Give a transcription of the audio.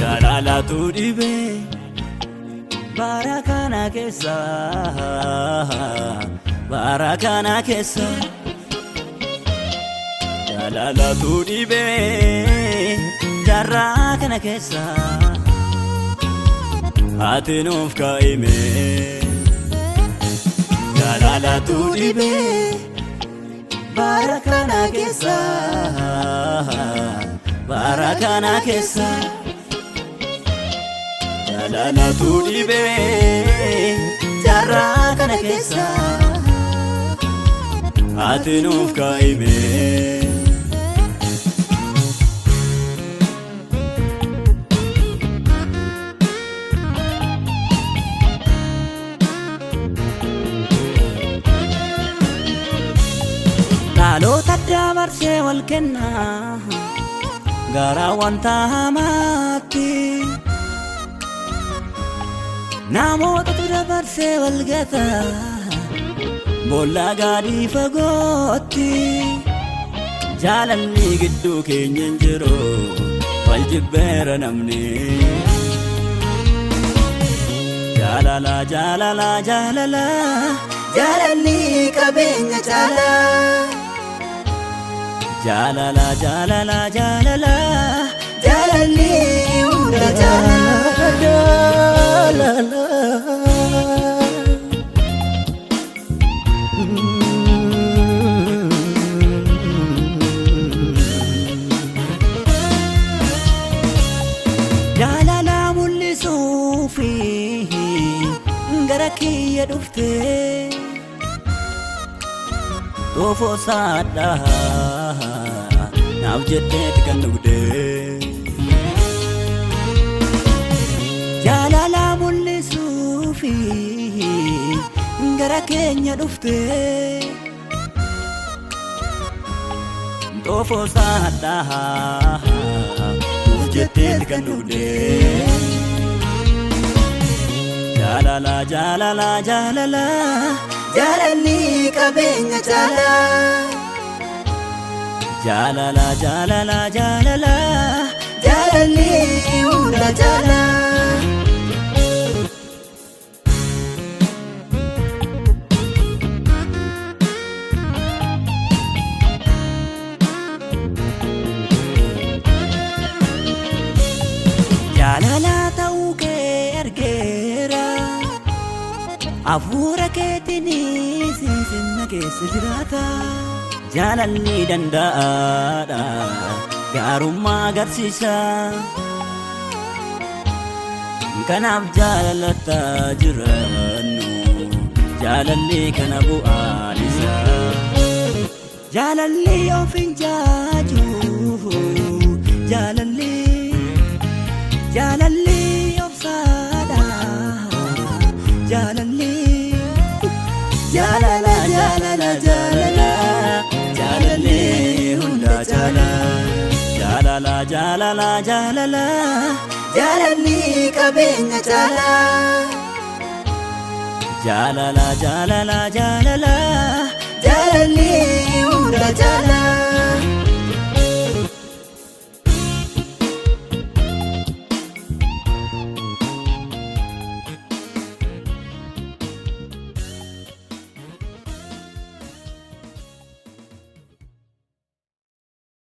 Jalaalatu dhibe barakana keessa Jalaalatu dhibe jarraa kana keessa ati nuuf kaa'ime Jalaalatu dhibe barakana keessa Jalaalatu dhibe jarraa kana keessa ati nuuf kaa'ime Dhaloota dabarsee wal kenna gara wanta hamaatti Namootatu dabarsee wal gata boolla gaarii fagootti Jaalalli gidduu keenya hin jiru wal jibbeera namni Jaalala jaalalli qabeenya caala Jaalalli hunda caala Jaalala mul'isuufi gara kiyya dhufte Toofoo saadhaa naaf jetteeti kan dhugde Jaalala mul'isuufi gara keenya dhufte Toofoo saadhaa naaf jetteeti kan dhugde Jaalalli qabeenya caala Jaalalli hunda caala Jaalala ta'uu kee argeera Afuura keetiinis sinna keessa jiraata Jaalalli danda'aadha gaarummaa agarsiisa Kanaaf jaalallataa jirannu Jaalalli kana bu'aan isaa Jaalalli of hin jaaju Jaalalli of saadha Jaalalli hunda caala Jaalalli qabeenya caala